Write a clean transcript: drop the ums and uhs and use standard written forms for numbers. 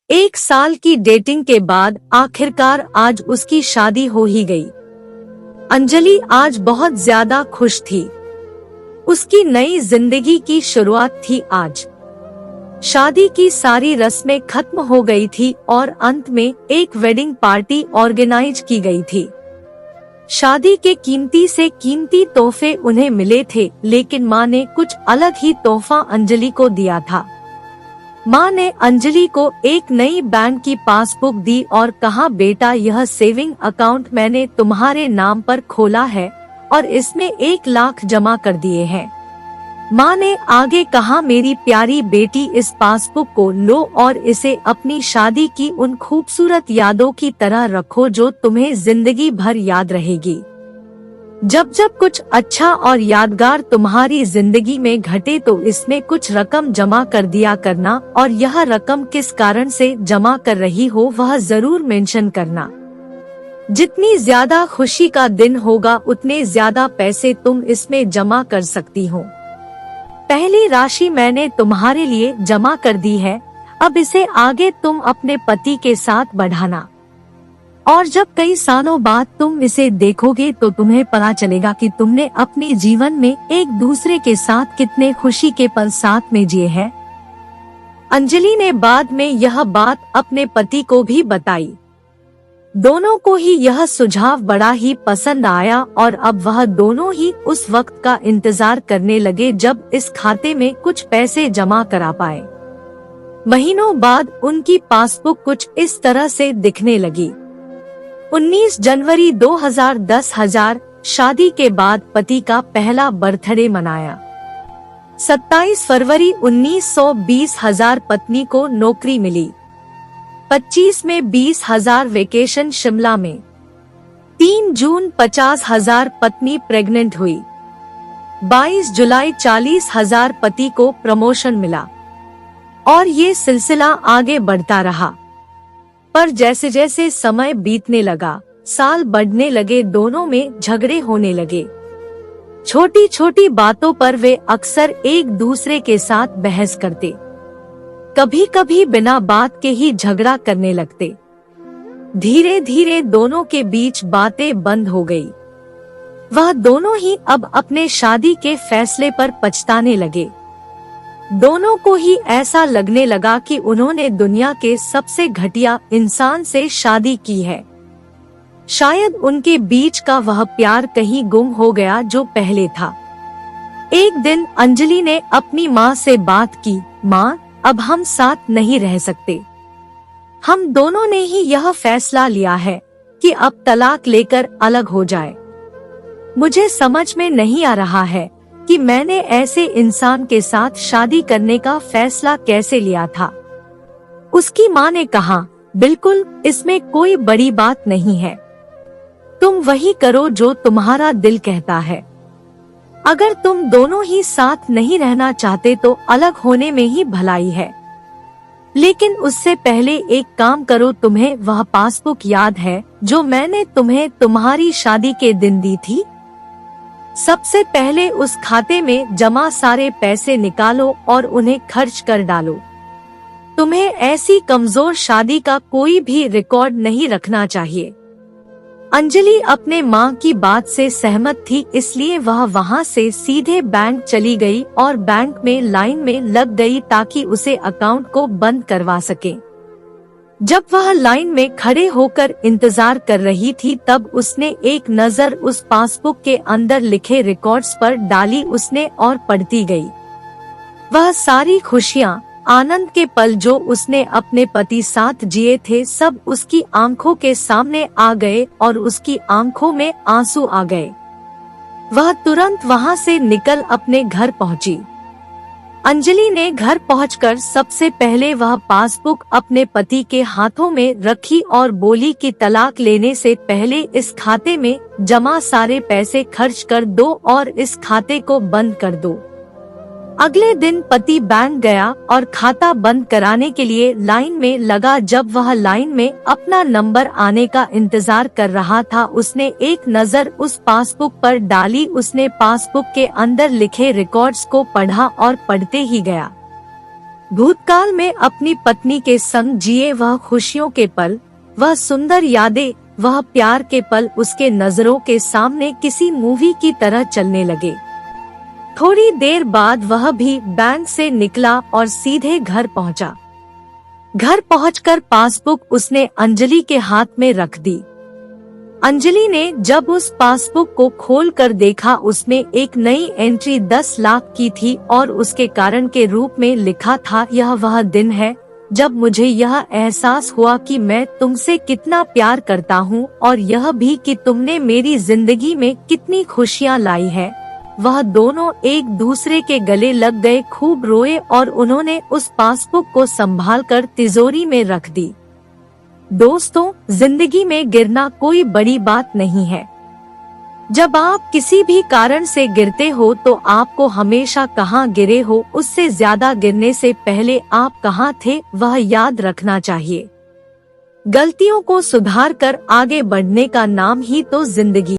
1 साल की डेटिंग के बाद आखिरकार आज उसकी शादी हो ही गई। अंजलि आज बहुत ज्यादा खुश थी। उसकी नई जिंदगी की शुरुआत थी आज। शादी की सारी रस्में खत्म हो गई थी और अंत में एक वेडिंग पार्टी ऑर्गेनाइज की गई थी। शादी के कीमती से कीमती तोहफे उन्हें मिले थे, लेकिन माँ ने कुछ अलग ही तोहफा अंजलि को दिया था। माँ ने अंजलि को एक नई बैंक की पासबुक दी और कहा, बेटा यह सेविंग अकाउंट मैंने तुम्हारे नाम पर खोला है और इसमें 1 लाख जमा कर दिए हैं। माँ ने आगे कहा, मेरी प्यारी बेटी इस पासबुक को लो और इसे अपनी शादी की उन खूबसूरत यादों की तरह रखो जो तुम्हें जिंदगी भर याद रहेगी। जब जब कुछ अच्छा और यादगार तुम्हारी जिंदगी में घटे तो इसमें कुछ रकम जमा कर दिया करना और यह रकम किस कारण से जमा कर रही हो वह जरूर मेंशन करना। जितनी ज्यादा खुशी का दिन होगा उतने ज्यादा पैसे तुम इसमें जमा कर सकती हो। पहली राशि मैंने तुम्हारे लिए जमा कर दी है, अब इसे आगे तुम अपने पति के साथ बढ़ाना और जब कई सालों बाद तुम इसे देखोगे तो तुम्हें पता चलेगा कि तुमने अपने जीवन में एक दूसरे के साथ कितने खुशी के पल साथ में जिए हैं। अंजलि ने बाद में यह बात अपने पति को भी बताई। दोनों को ही यह सुझाव बड़ा ही पसंद आया और अब वह दोनों ही उस वक्त का इंतजार करने लगे जब इस खाते में कुछ पैसे जमा करा पाए। महीनों बाद उनकी पासबुक कुछ इस तरह से दिखने लगी। 19 जनवरी 2010 शादी के बाद पति का पहला बर्थडे मनाया। 27 फरवरी 1920 पत्नी को नौकरी मिली। 25 में 20,000 वेकेशन शिमला में। 3 जून 50,000 पत्नी प्रेग्नेंट हुई। 22 जुलाई 40,000 पति को प्रमोशन मिला और ये सिलसिला आगे बढ़ता रहा। पर जैसे जैसे समय बीतने लगा, साल बढ़ने लगे, दोनों में झगड़े होने लगे। छोटी छोटी बातों पर वे अक्सर एक दूसरे के साथ बहस करते, कभी कभी बिना बात के ही झगड़ा करने लगते। धीरे धीरे दोनों के बीच बातें बंद हो गई। वह दोनों ही अब अपने शादी के फैसले पर पछताने लगे। दोनों को ही ऐसा लगने लगा कि उन्होंने दुनिया के सबसे घटिया इंसान से शादी की है। शायद उनके बीच का वह प्यार कहीं गुम हो गया जो पहले था। एक दिन अंजलि ने अपनी माँ से बात की, माँ अब हम साथ नहीं रह सकते। हम दोनों ने ही यह फैसला लिया है कि अब तलाक लेकर अलग हो जाए। मुझे समझ में नहीं आ रहा है कि मैंने ऐसे इंसान के साथ शादी करने का फैसला कैसे लिया था। उसकी माँ ने कहा, बिल्कुल इसमें कोई बड़ी बात नहीं है, तुम वही करो जो तुम्हारा दिल कहता है। अगर तुम दोनों ही साथ नहीं रहना चाहते तो अलग होने में ही भलाई है। लेकिन उससे पहले एक काम करो, तुम्हें वह पासबुक याद है जो मैंने तुम्हें तुम्हारी शादी के दिन दी थी? सबसे पहले उस खाते में जमा सारे पैसे निकालो और उन्हें खर्च कर डालो। तुम्हें ऐसी कमजोर शादी का कोई भी रिकॉर्ड नहीं रखना चाहिए। अंजलि अपने माँ की बात से सहमत थी, इसलिए वह वहाँ से सीधे बैंक चली गई और बैंक में लाइन में लग गई ताकि उसे अकाउंट को बंद करवा सके। जब वह लाइन में खड़े होकर इंतजार कर रही थी तब उसने एक नजर उस पासबुक के अंदर लिखे रिकॉर्ड्स पर डाली उसने और पढ़ती गई। वह सारी खुशियाँ, आनंद के पल जो उसने अपने पति साथ जिए थे सब उसकी आंखों के सामने आ गए और उसकी आंखों में आंसू आ गए। वह तुरंत वहाँ से निकल अपने घर पहुँची। अंजलि ने घर पहुंचकर सबसे पहले वह पासबुक अपने पति के हाथों में रखी और बोली कि तलाक लेने से पहले इस खाते में जमा सारे पैसे खर्च कर दो और इस खाते को बंद कर दो। अगले दिन पति बैंक गया और खाता बंद कराने के लिए लाइन में लगा। जब वह लाइन में अपना नंबर आने का इंतजार कर रहा था उसने एक नजर उस पासबुक पर डाली। उसने पासबुक के अंदर लिखे रिकॉर्ड्स को पढ़ा और पढ़ते ही गया। भूतकाल में अपनी पत्नी के संग जिए वह खुशियों के पल, वह सुंदर यादें, वह प्यार के पल उसके नजरों के सामने किसी मूवी की तरह चलने लगे। थोड़ी देर बाद वह भी बैंक से निकला और सीधे घर पहुंचा। घर पहुंचकर पासबुक उसने अंजलि के हाथ में रख दी। अंजलि ने जब उस पासबुक को खोलकर देखा, उसमें एक नई एंट्री 10 लाख की थी और उसके कारण के रूप में लिखा था, यह वह दिन है जब मुझे यह एहसास हुआ कि मैं तुमसे कितना प्यार करता हूँ और यह भी कि तुमने मेरी जिंदगी में कितनी खुशियाँ लाई है। वह दोनों एक दूसरे के गले लग गए, खूब रोए और उन्होंने उस पासबुक को संभालकर तिजोरी में रख दी। दोस्तों, जिंदगी में गिरना कोई बड़ी बात नहीं है। जब आप किसी भी कारण से गिरते हो तो आपको हमेशा कहाँ गिरे हो उससे ज्यादा गिरने से पहले आप कहाँ थे वह याद रखना चाहिए। गलतियों को सुधार कर आगे बढ़ने का नाम ही तो जिंदगी